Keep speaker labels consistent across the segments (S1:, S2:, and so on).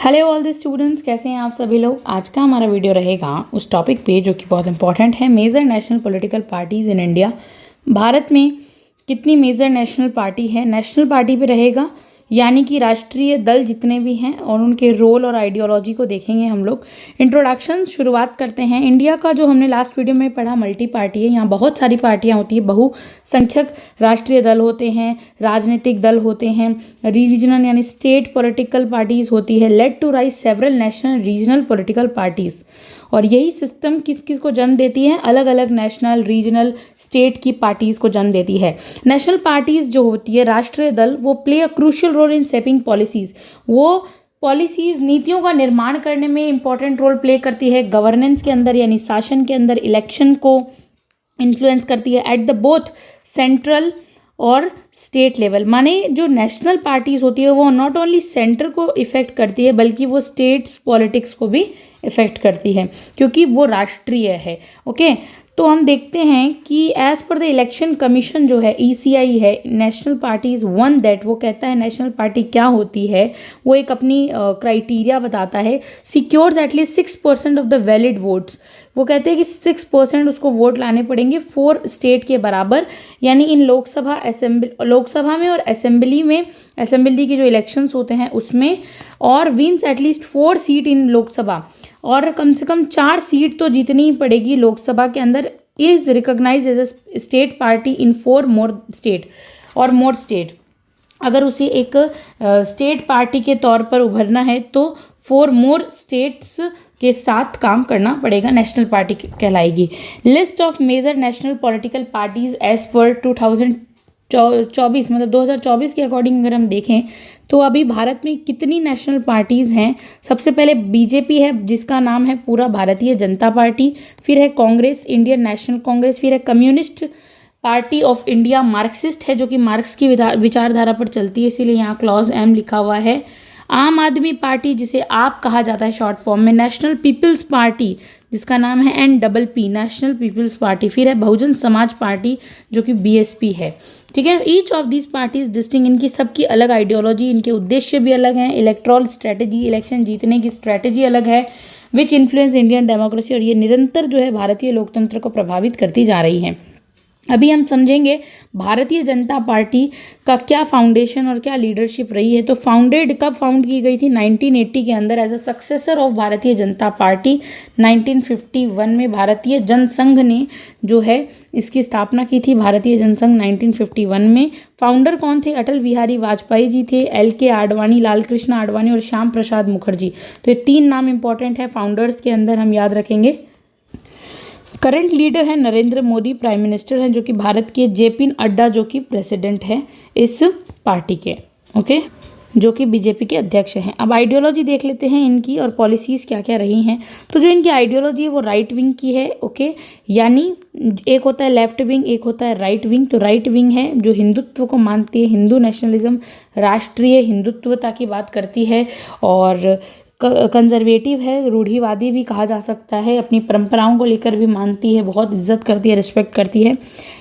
S1: Hello all the students, कैसे हैं आप सभी लोग। आज का हमारा वीडियो रहेगा उस टॉपिक पे जो कि बहुत इंपॉर्टेंट है, major national political parties in India. Bharat में कितनी मेजर नेशनल पार्टी है, नेशनल पार्टी पे रहेगा, यानी कि राष्ट्रीय दल जितने भी हैं और उनके रोल और आइडियोलॉजी को देखेंगे हम लोग। इंट्रोडक्शन शुरुआत करते हैं। इंडिया का जो हमने लास्ट वीडियो में पढ़ा मल्टी पार्टी है, यहाँ बहुत सारी पार्टियाँ होती है, बहुसंख्यक राष्ट्रीय दल होते हैं, राजनीतिक दल होते हैं, रीजनल यानी स्टेट पॉलिटिकल पार्टीज होती है, led to rise several national regional political parties. और यही सिस्टम किस किस को जन्म देती है, अलग अलग नेशनल रीजनल स्टेट की पार्टीज को जन्म देती है। नेशनल पार्टीज जो होती है, राष्ट्रीय दल, वो play a crucial role in shaping policies. वो पॉलिसीज, नीतियों का निर्माण करने में इंपॉर्टेंट रोल प्ले करती है। गवर्नेंस के अंदर यानी शासन के अंदर इलेक्शन को इन्फ्लुएंस करती है एट द बोथ सेंट्रल और स्टेट लेवल। माने जो नेशनल पार्टीज होती है वो नॉट ओनली सेंटर को इफेक्ट करती है बल्कि वो स्टेट्स पॉलिटिक्स को भी इफेक्ट करती है, क्योंकि वो राष्ट्रीय है। ओके, तो हम देखते हैं कि as per the election commission जो है, ECI है, नेशनल पार्टीज वन दैट, वो कहता है नेशनल पार्टी क्या होती है, वो एक अपनी क्राइटेरिया बताता है, secures at least 6% of the valid votes. वो कहते हैं कि 6% उसको वोट लाने पड़ेंगे 4 स्टेट के बराबर, यानी इन लोकसभा में और असेंबली की जो इलेक्शंस होते हैं उसमें, और विंस एटलीस्ट 4 सीट इन लोकसभा, और कम से कम 4 सीट तो जीतनी ही पड़ेगी लोकसभा के अंदर। Is recognize as a state party in 4 more state और मोर स्टेट। अगर उसे एक स्टेट पार्टी के तौर पर उभरना है तो 4 मोर स्टेट्स के साथ काम करना पड़ेगा, नेशनल पार्टी कहलाएगी। List of major national political parties as per 2024 मतलब 2024 के अकॉर्डिंग अगर हम देखें तो अभी भारत में कितनी नेशनल पार्टीज़ हैं। सबसे पहले बीजेपी है, जिसका नाम है पूरा भारतीय जनता पार्टी, फिर है कांग्रेस, इंडियन नेशनल कांग्रेस, फिर है communist party of India, Marxist है जो कि मार्क्स की विचारधारा पर चलती है, इसीलिए यहाँ क्लॉज M लिखा हुआ है। आम आदमी पार्टी, जिसे आप कहा जाता है शॉर्ट फॉर्म में, नेशनल पीपल्स पार्टी जिसका नाम है NPP, नेशनल पीपल्स पार्टी, फिर है बहुजन समाज पार्टी जो कि BSP है। ठीक है, each of this parties distinct, इनकी सबकी अलग आइडियोलॉजी, इनके उद्देश्य भी अलग हैं, इलेक्ट्रल स्ट्रेटेजी, इलेक्शन जीतने की स्ट्रेटेजी अलग है, विच इन्फ्लुएंस इंडियन डेमोक्रेसी, और ये निरंतर जो है भारतीय लोकतंत्र को प्रभावित करती जा रही हैं। अभी हम समझेंगे भारतीय जनता पार्टी का क्या फाउंडेशन और क्या लीडरशिप रही है। तो कब फाउंड की गई थी, 1980 के अंदर as a successor of Bharatiya Janata party. 1951 में भारतीय जनसंघ ने जो है इसकी स्थापना की थी, भारतीय जनसंघ 1951 में। फाउंडर कौन थे, अटल बिहारी वाजपेयी जी थे, LK आडवाणी, लाल कृष्ण आडवाणी और श्याम प्रसाद मुखर्जी। तो ये 3 नाम इंपॉर्टेंट है फाउंडर्स के अंदर, हम याद रखेंगे। करंट लीडर है नरेंद्र मोदी, प्राइम मिनिस्टर हैं, जो कि भारत के JP नड्डा जो कि प्रेसिडेंट है इस पार्टी के, ओके, जो कि BJP के अध्यक्ष हैं। अब आइडियोलॉजी देख लेते हैं इनकी और पॉलिसीज़ क्या क्या रही हैं। तो जो इनकी आइडियोलॉजी है वो राइट विंग की है, ओके, यानी एक होता है लेफ्ट विंग, एक होता है राइट विंग। तो राइट विंग है जो हिंदुत्व को मानती है, हिंदू नेशनलिज्म, राष्ट्रीय हिंदुत्वता की बात करती है, और कंजर्वेटिव है, रूढ़िवादी भी कहा जा सकता है, अपनी परंपराओं को लेकर भी मानती है, बहुत इज्जत करती है, रिस्पेक्ट करती है।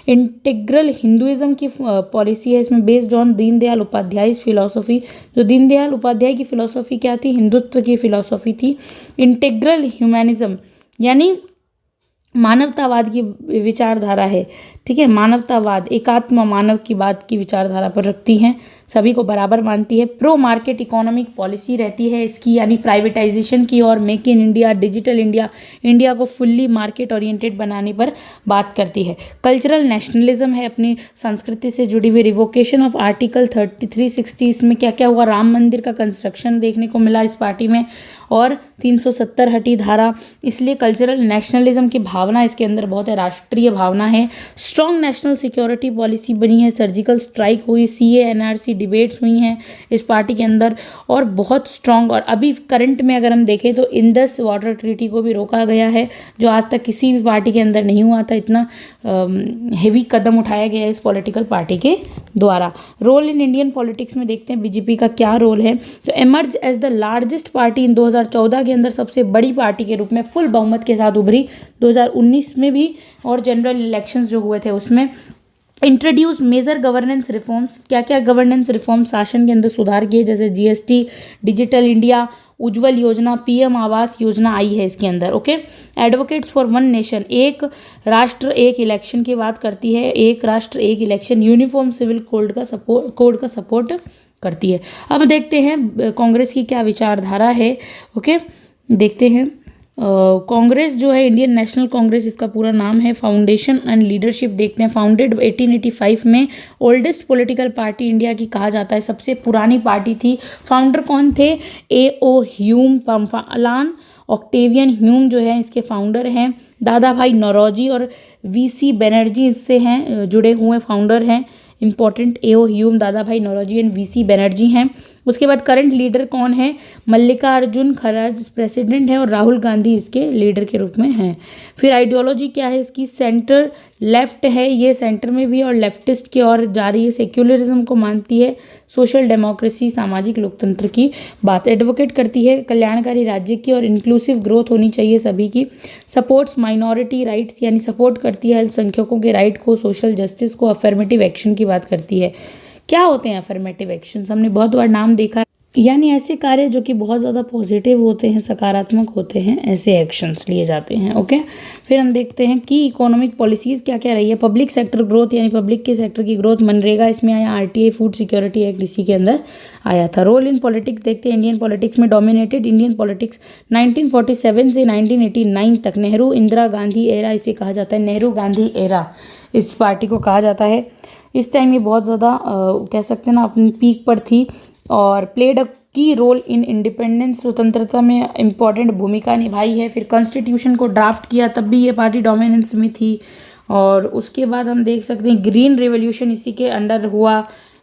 S1: इंटीग्रल हिंदुइज्म की पॉलिसी है इसमें, based on Deendayal Upadhyaya philosophy. जो दीनदयाल उपाध्याय की फिलॉसफी क्या थी, हिंदुत्व की फिलॉसफी थी। इंटीग्रल ह्यूमैनिज्म यानी मानवतावाद की विचारधारा है, ठीक है, मानवतावाद, एकात्म मानव की बात की विचारधारा पर रखती हैं, सभी को बराबर मानती है। प्रो मार्केट इकोनॉमिक पॉलिसी रहती है इसकी, यानी प्राइवेटाइजेशन की और make in India, digital India, India को फुल्ली मार्केट ओरिएंटेड बनाने पर बात करती है। कल्चरल नेशनलिज्म है, अपनी संस्कृति से जुड़ी हुई। रिवोकेशन ऑफ आर्टिकल 3360, इसमें क्या क्या हुआ, राम मंदिर का कंस्ट्रक्शन देखने को मिला इस पार्टी में, और 370 हटी धारा, इसलिए कल्चरल नेशनलिज्म की भावना इसके अंदर बहुत है, राष्ट्रीय भावना है। स्ट्रॉन्ग नेशनल सिक्योरिटी पॉलिसी बनी है, सर्जिकल स्ट्राइक हुई, CA NRC डिबेट्स हुई हैं इस पार्टी के अंदर, और बहुत स्ट्रॉन्ग। और अभी करंट में अगर हम देखें तो इंडस वाटर ट्रीटी को भी रोका गया है, जो आज तक किसी भी पार्टी के अंदर नहीं हुआ था। इतना हेवी कदम उठाया गया है इस पॉलिटिकल पार्टी के द्वारा। रोल इन इंडियन पॉलिटिक्स में देखते हैं BJP का क्या रोल है। तो emerge as the largest party in 2014 के अंदर, सबसे बड़ी पार्टी के रूप में फुल बहुमत के साथ उभरी 2019 में भी, और जनरल इलेक्शंस जो हुए थे उसमें। इंट्रोड्यूस मेजर गवर्नेंस रिफॉर्म्स, क्या क्या गवर्नेंस रिफॉर्म शासन के अंदर सुधार किए, जैसे GST, डिजिटल इंडिया, उज्ज्वल योजना, पीएम आवास योजना आई है इसके अंदर। Okay, advocates for one nation, एक राष्ट्र एक इलेक्शन की बात करती है, एक राष्ट्र एक इलेक्शन यूनिफॉर्म सिविल कोड का सपोर्ट करती है। अब देखते हैं कांग्रेस की क्या विचारधारा है। ओके, देखते हैं कांग्रेस जो है, इंडियन नेशनल कांग्रेस इसका पूरा नाम है। फाउंडेशन एंड लीडरशिप देखते हैं, फाउंडेड 1885 में, ओल्डेस्ट पॉलिटिकल पार्टी इंडिया की कहा जाता है, सबसे पुरानी पार्टी थी। फाउंडर कौन थे? A.O. ह्यूम पंफालान, ऑक्टेवियन ह्यूम जो है इसके फाउंडर हैं। दादा भाई नौरोजी और VC बनर्जी इससे हैं जुड़े हुए फाउंडर हैं। Important, A.O. ह्यूम, दादा भाई नौरोजी एंड VC बनर्जी हैं। उसके बाद करंट लीडर कौन है? मल्लिकार्जुन खड़गे प्रेसिडेंट है और राहुल गांधी इसके लीडर के रूप में हैं। फिर आइडियोलॉजी क्या है इसकी? सेंटर लेफ्ट है, ये सेंटर में भी और लेफ्टिस्ट की ओर जा रही है, सेक्युलरिज्म को मानती है, सोशल डेमोक्रेसी सामाजिक लोकतंत्र की बात एडवोकेट करती है, कल्याणकारी राज्य की और इंक्लूसिव ग्रोथ होनी चाहिए सभी की, सपोर्ट्स माइनॉरिटी राइट्स यानी सपोर्ट करती है अल्पसंख्यकों के राइट को, सोशल जस्टिस को, अफर्मेटिव एक्शन की बात करती है। क्या होते हैं अफर्मेटिव एक्शंस? हमने बहुत बार नाम देखा, यानी ऐसे कार्य जो कि बहुत ज़्यादा पॉजिटिव होते हैं, सकारात्मक होते हैं, ऐसे एक्शंस लिए जाते हैं। ओके, फिर हम देखते हैं कि इकोनॉमिक पॉलिसीज़ क्या क्या रही है। पब्लिक सेक्टर ग्रोथ यानी पब्लिक के सेक्टर की ग्रोथ, मनरेगा इसमें आया, RTI फूड सिक्योरिटी एक्ट इसी के अंदर आया था। रोल इन पॉलिटिक्स देखते हैं, इंडियन पॉलिटिक्स में डोमिनेटेड इंडियन पॉलिटिक्स 1947 से 1989 तक, नेहरू इंदिरा गांधी एरा इसे कहा जाता है, नेहरू गांधी एरा इस पार्टी को कहा जाता है। इस टाइम ये बहुत ज़्यादा कह सकते हैं ना अपनी पीक पर थी और played a key role in independence, स्वतंत्रता में इम्पॉर्टेंट भूमिका निभाई है। फिर कॉन्स्टिट्यूशन को ड्राफ्ट किया तब भी ये पार्टी डोमिनेंस में थी। और उसके बाद हम देख सकते हैं ग्रीन रेवोल्यूशन इसी के अंडर हुआ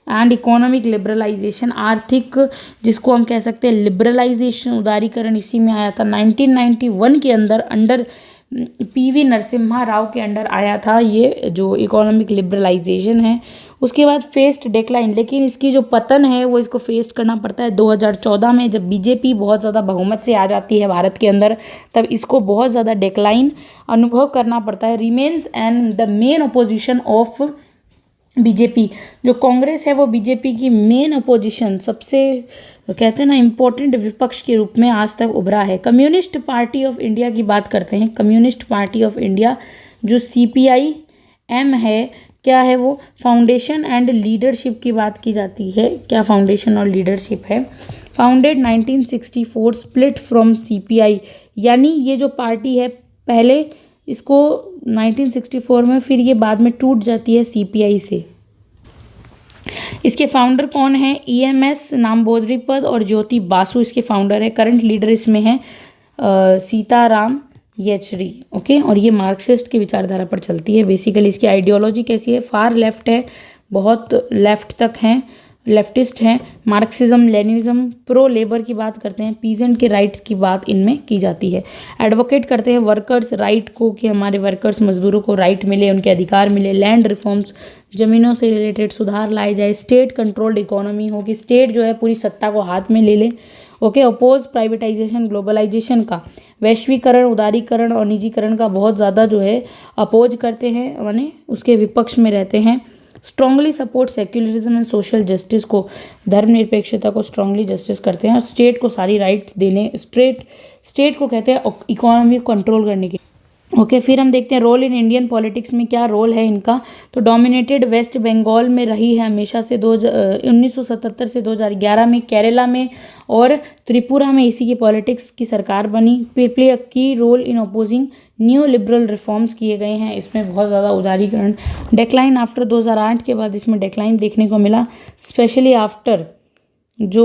S1: एंड इकोनॉमिक लिबरलाइजेशन, आर्थिक जिसको हम कह सकते हैं लिबरलाइजेशन, उदारीकरण इसी में आया था। 1991 के अंडर PV नरसिम्हा राव के अंडर आया था ये जो इकोनॉमिक लिबरलाइजेशन है। उसके बाद फेस्ड डिक्लाइन, लेकिन इसकी जो पतन है वो इसको फेस्ट करना पड़ता है 2014 में, जब BJP बहुत ज़्यादा बहुमत से आ जाती है भारत के अंदर, तब इसको बहुत ज़्यादा डिक्लाइन अनुभव करना पड़ता है। Remains and the main opposition of BJP, जो कांग्रेस है वो BJP की मेन अपोजिशन, सबसे कहते हैं ना इम्पोर्टेंट विपक्ष के रूप में आज तक उभरा है। कम्युनिस्ट पार्टी ऑफ इंडिया की बात करते हैं, कम्युनिस्ट पार्टी ऑफ इंडिया जो CPIM है, क्या है वो? फाउंडेशन एंड लीडरशिप की बात की जाती है। क्या फाउंडेशन और लीडरशिप है? फाउंडेड 1964, स्प्लिट फ्रॉम CPI, यानी ये जो पार्टी है पहले इसको 1964 में, फिर ये बाद में टूट जाती है CPI से। इसके फाउंडर कौन है? EMS नामबोधरीपद और ज्योति बासु इसके फाउंडर है। करंट लीडर इसमें है सीताराम येचुरी। ओके, और ये मार्क्सिस्ट की विचारधारा पर चलती है। बेसिकली इसकी आइडियोलॉजी कैसी है? फार लेफ्ट है, बहुत लेफ्ट तक हैं, लेफ्टिस्ट हैं। मार्क्सिज्म लेनिज्म, प्रो लेबर की बात करते हैं, पीजेंट के राइट्स की बात इनमें की जाती है। एडवोकेट करते हैं वर्कर्स राइट को, कि हमारे वर्कर्स मजदूरों को राइट मिले, उनके अधिकार मिले। लैंड रिफॉर्म्स, ज़मीनों से रिलेटेड सुधार लाए जाए। स्टेट कंट्रोल्ड इकोनॉमी हो, कि स्टेट जो है पूरी सत्ता को हाथ में ले ले। ओके, अपोज प्राइवेटाइजेशन ग्लोबलाइजेशन का, वैश्वीकरण, उदारीकरण और निजीकरण का बहुत ज़्यादा जो है अपोज करते हैं, माने उसके विपक्ष में रहते हैं। Strongly support secularism and social justice को, धर्मनिरपेक्षता को स्ट्रांगली जस्टिस करते हैं और स्टेट को सारी राइट्स देने, स्टेट को कहते हैं इकोनॉमी को कंट्रोल करने की। ओके, फिर हम देखते हैं रोल इन इंडियन पॉलिटिक्स में क्या रोल है इनका। तो डोमिनेटेड वेस्ट बंगाल में रही है हमेशा से 1977 से 2011 में, केरला में और त्रिपुरा में इसी की पॉलिटिक्स की सरकार बनी। Play a key role in opposing new liberal reforms किए गए हैं, इसमें बहुत ज़्यादा उदारीकरण। डेक्लाइन आफ्टर 2008 के बाद इसमें डेक्लाइन देखने को मिला, स्पेशली आफ्टर जो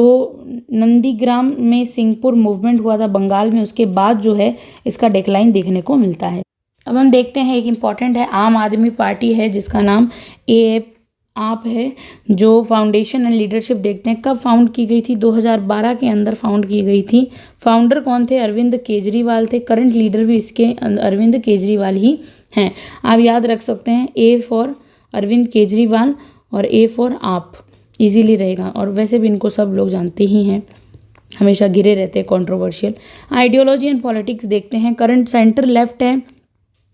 S1: नंदीग्राम में सिंहपुर मूवमेंट हुआ था बंगाल में, उसके बाद जो है इसका डेक्लाइन देखने को मिलता है। अब हम देखते हैं एक इम्पॉर्टेंट है, आम आदमी पार्टी है जिसका नाम आप है, जो फाउंडेशन एंड लीडरशिप देखते हैं। कब फाउंड की गई थी? 2012 के अंदर फाउंड की गई थी। फाउंडर कौन थे? अरविंद केजरीवाल थे। करंट लीडर भी इसके अरविंद केजरीवाल ही हैं। आप याद रख सकते हैं, A फॉर अरविंद केजरीवाल और A फॉर आप, इजीली रहेगा। और वैसे भी इनको सब लोग जानते ही हैं, हमेशा घिरे रहते हैं कंट्रोवर्शियल। आइडियोलॉजी एंड पॉलिटिक्स देखते हैं। करंट सेंटर लेफ्ट है,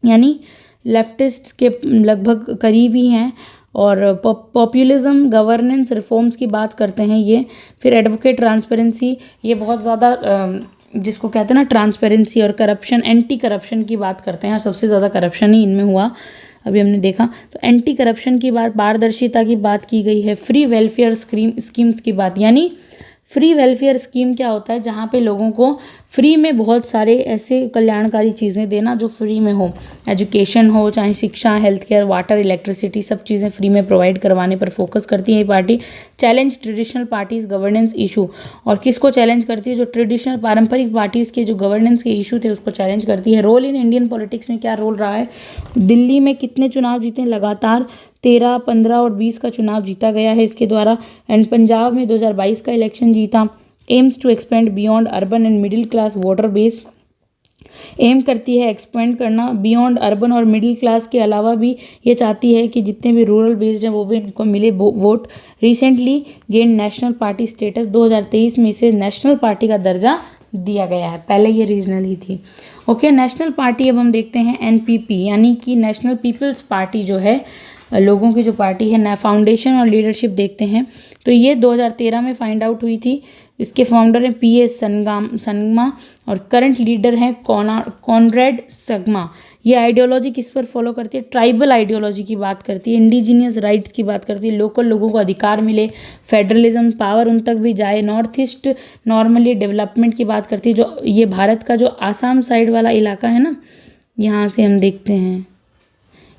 S1: यानी लेफ्टिस्ट के लगभग करीब ही हैं और पॉपुलिज्म, गवर्नेंस, रिफॉर्म्स की बात करते हैं ये। फिर एडवोकेट, ट्रांसपेरेंसी, ये बहुत ज़्यादा जिसको कहते हैं ना ट्रांसपेरेंसी, और करप्शन, एंटी करप्शन की बात करते हैं, और सबसे ज़्यादा करप्शन ही इनमें हुआ अभी हमने देखा। तो एंटी करप्शन की बात, पारदर्शिता की बात की गई है। फ्री वेलफेयर स्कीम्स की बात, यानी फ्री वेलफेयर स्कीम क्या होता है, जहाँ पे लोगों को फ्री में बहुत सारे ऐसे कल्याणकारी चीज़ें देना जो फ्री में हो, एजुकेशन हो, चाहे शिक्षा, हेल्थ केयर, वाटर, इलेक्ट्रिसिटी, सब चीज़ें फ्री में प्रोवाइड करवाने पर फोकस करती है ये party. Challenge traditional parties governance issue, और किसको चैलेंज करती है, जो ट्रेडिशनल पारंपरिक पार्टीज़ के जो गवर्नेंस के इशू थे उसको चैलेंज करती है। रोल इन इंडियन पॉलिटिक्स में क्या रोल रहा है, दिल्ली में कितने चुनाव जीते हैं, लगातार 13, 15 और 20 का चुनाव जीता गया है इसके द्वारा। एंड पंजाब में 2022 का इलेक्शन जीता। Aims to expand beyond urban and middle class voter base, aim करती है एक्सपेंड करना बियॉन्ड अर्बन और मिडिल क्लास के अलावा भी ये चाहती है कि जितने भी रूरल बेस्ड हैं वो भी इनको मिले vote. Recently gain national party status, 2023 में इसे नेशनल पार्टी का दर्जा दिया गया है, पहले ये रीजनल ही थी। ओके, नेशनल पार्टी अब हम देखते हैं एनपीपी, यानी कि नेशनल पीपल्स पार्टी जो है, लोगों की जो पार्टी है। फाउंडेशन और लीडरशिप देखते हैं तो ये 2013 में फाइंड आउट हुई थी। इसके फाउंडर हैं पीएस संगमा और करंट लीडर हैं कॉनरेड सगमा। ये आइडियोलॉजी किस पर फॉलो करती है, ट्राइबल आइडियोलॉजी की बात करती है, इंडिजीनियस राइट्स की बात करती है, लोकल लोगों को अधिकार मिले, फेडरलिज्म, पावर उन तक भी जाए, नॉर्थ ईस्ट नॉर्मली डेवलपमेंट की बात करती है। जो ये भारत का जो आसाम साइड वाला इलाका है ना, यहाँ से हम देखते हैं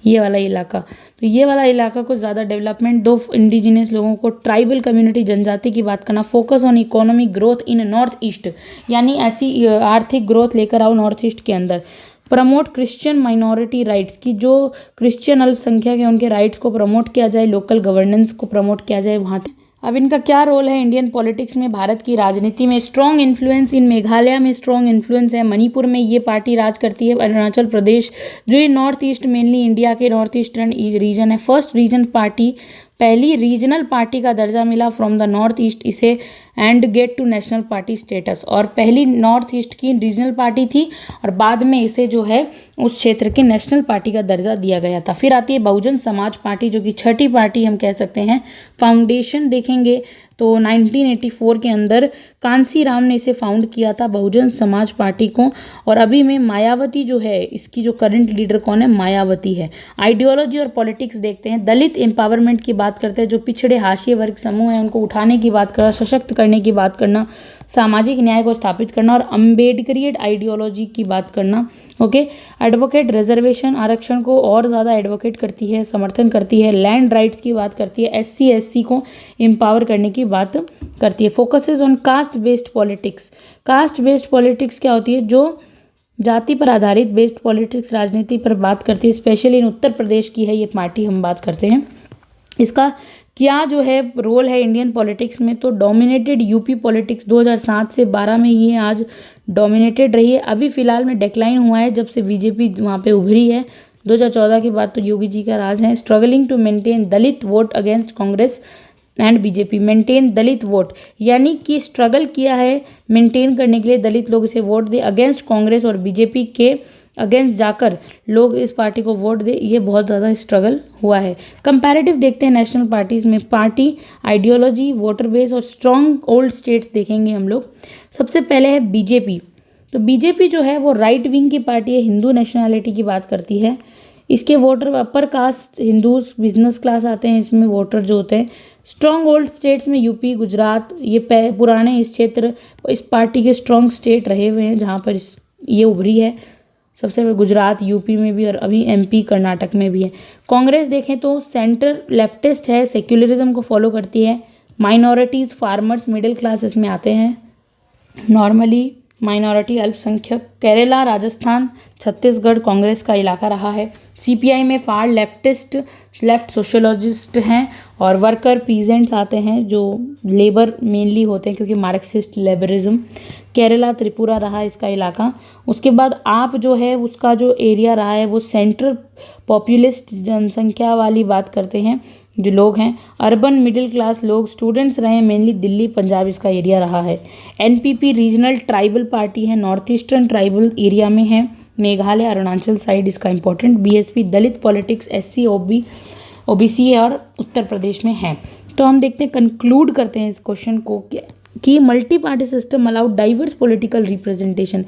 S1: ये वाला इलाका, तो ये वाला इलाका को ज़्यादा डेवलपमेंट दो, इंडिजिनियस लोगों को, ट्राइबल कम्युनिटी, जनजाति की बात करना, focus on economic growth in north east, यानी ऐसी आर्थिक ग्रोथ लेकर आओ नॉर्थ ईस्ट के अंदर। प्रमोट क्रिश्चियन माइनॉरिटी राइट्स की, जो क्रिश्चियन अल्पसंख्यक है उनके राइट्स को प्रमोट किया जाए, लोकल गवर्नेंस को प्रमोट किया जाए वहाँ। अब इनका क्या रोल है इंडियन पॉलिटिक्स में, भारत की राजनीति में? स्ट्रॉन्ग इन्फ्लुएंस इन मेघालय में स्ट्रॉन्ग इन्फ्लुएंस है, मणिपुर में ये पार्टी राज करती है, अरुणाचल प्रदेश, जो ये नॉर्थ ईस्ट, मेनली इंडिया के नॉर्थ ईस्टर्न रीजन है। फर्स्ट रीजन पार्टी, पहली रीजनल पार्टी का दर्जा मिला फ्रॉम द नॉर्थ ईस्ट इसे, and get to national party status, और पहली नॉर्थ ईस्ट की रीजनल पार्टी थी और बाद में इसे जो है उस क्षेत्र की नेशनल पार्टी का दर्जा दिया गया था। फिर आती है बहुजन समाज पार्टी, जो कि छठी पार्टी हम कह सकते हैं। फाउंडेशन देखेंगे तो 1984 के अंदर कांसी राम ने इसे फाउंड किया था, बहुजन समाज पार्टी को, और अभी में मायावती जो है, इसकी जो करंट लीडर कौन है, मायावती है। आइडियोलॉजी और पॉलिटिक्स देखते हैं, दलित एम्पावरमेंट की बात करते हैं, जो पिछड़े हाशिए वर्ग समूह हैं उनको उठाने की बात करना, सशक्त करने की बात करना, सामाजिक न्याय को स्थापित करना, और अम्बेडकरियट आइडियोलॉजी की बात करना। ओके, एडवोकेट रिजर्वेशन, आरक्षण को और ज़्यादा एडवोकेट करती है, समर्थन करती है। लैंड राइट्स की बात करती है, एससी एससी को एम्पावर करने की बात करती है। Focuses on caste based politics, caste based politics क्या होती है, जो जाति पर आधारित बेस्ड पॉलिटिक्स राजनीति पर बात करती है, स्पेशली इन उत्तर प्रदेश की है ये पार्टी हम बात करते हैं। इसका क्या जो है रोल है इंडियन पॉलिटिक्स में, तो डोमिनेटेड यूपी पॉलिटिक्स 2007 से 12 में ये आज डोमिनेटेड रही है। अभी फिलहाल में डिक्लाइन हुआ है जब से बीजेपी वहाँ पे उभरी है, 2014 के बाद तो योगी जी का राज है। Struggling to maintain Dalit vote against Congress and BJP, maintain Dalit vote, यानी कि स्ट्रगल किया है मेंटेन करने के लिए, दलित लोग इसे वोट दे, अगेंस्ट कांग्रेस और बीजेपी के अगेंस्ट जाकर लोग इस पार्टी को वोट दे, ये बहुत ज़्यादा स्ट्रगल हुआ है। कंपैरेटिव देखते हैं नेशनल पार्टीज़ में, पार्टी आइडियोलॉजी, वोटर बेस और स्ट्रॉन्ग ओल्ड स्टेट्स देखेंगे हम लोग। सबसे पहले है बीजेपी, तो बीजेपी जो है वो राइट विंग की पार्टी है, हिंदू नेशनैलिटी की बात करती है। इसके voter upper caste Hindus, business class आते हैं इसमें वोटर जो होते हैं। स्ट्रॉन्ग ओल्ड स्टेट्स में यूपी, गुजरात, ये पुराने इस क्षेत्र इस पार्टी के स्ट्रॉन्ग स्टेट रहे हुए हैं जहाँ पर ये उभरी है। सबसे पहले गुजरात, यूपी में भी, और अभी एमपी कर्नाटक में भी है। कांग्रेस देखें तो सेंटर लेफ्टिस्ट है, सेक्युलरिज्म को फॉलो करती है। माइनॉरिटीज़, फार्मर्स, मिडिल क्लास इसमें आते हैं नॉर्मली, माइनॉरिटी, अल्पसंख्यक। केरला, राजस्थान, छत्तीसगढ़ कांग्रेस का इलाका रहा है। सीपीआई में फार लेफ्ट सोशोलॉजिस्ट हैं, और वर्कर पीजेंट्स आते हैं जो लेबर मेनली होते हैं क्योंकि मार्क्सिस्ट लेबरिज्म। केरला, त्रिपुरा रहा इसका इलाका। उसके बाद आप जो है उसका जो एरिया रहा है वो सेंट्रल पॉपुलिस्ट जनसंख्या वाली बात करते हैं जो लोग हैं। अर्बन मिडिल क्लास लोग, स्टूडेंट्स रहे मेनली, दिल्ली पंजाब इसका एरिया रहा है। एनपीपी रीजनल ट्राइबल पार्टी है, नॉर्थ ईस्टर्न ट्राइबल एरिया में है, मेघालय, अरुणाचल साइड इसका इंपॉर्टेंट। बीएसपी दलित पॉलिटिक्स, एससी ओबी ओबीसी और उत्तर प्रदेश में है। तो हम देखते हैं, कंक्लूड करते हैं इस क्वेश्चन को कि multi party system allowed diverse political representation.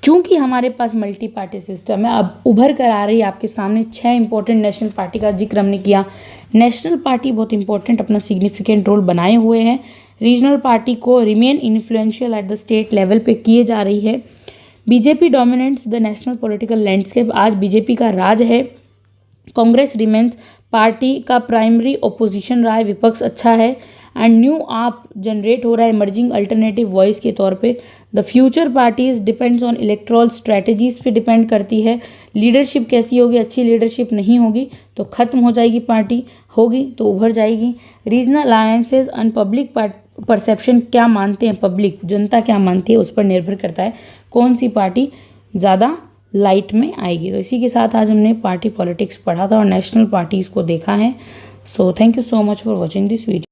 S1: चूंकि हमारे पास मल्टी पार्टी सिस्टम है, अब उभर कर आ रही है आपके सामने 6 इंपॉर्टेंट नेशनल पार्टी का जिक्र हमने किया। नेशनल पार्टी बहुत इंपॉर्टेंट अपना सिग्निफिकेंट रोल बनाए हुए हैं। रीजनल पार्टी को remain influential at the state level पे किए जा रही है। BJP dominates the national political landscape, आज बीजेपी का राज है। कांग्रेस रिमेन्स पार्टी का प्राइमरी ओपोजिशन रहा है, विपक्ष अच्छा है। एंड न्यू आप जनरेट हो रहा है इमर्जिंग अल्टरनेटिव वॉइस के तौर पे। The future parties depends on electoral strategies पे डिपेंड करती है। लीडरशिप कैसी होगी, अच्छी लीडरशिप नहीं होगी तो खत्म हो जाएगी पार्टी, होगी तो उभर जाएगी। Regional alliances and public perception, क्या मानते हैं पब्लिक, जनता क्या मानती है, उस पर निर्भर करता है कौन सी पार्टी ज़्यादा लाइट में आएगी। तो इसी के साथ आज हमने पार्टी पॉलिटिक्स पढ़ा था और नेशनल पार्टीज़ को देखा है। So thank you so much for watching this video.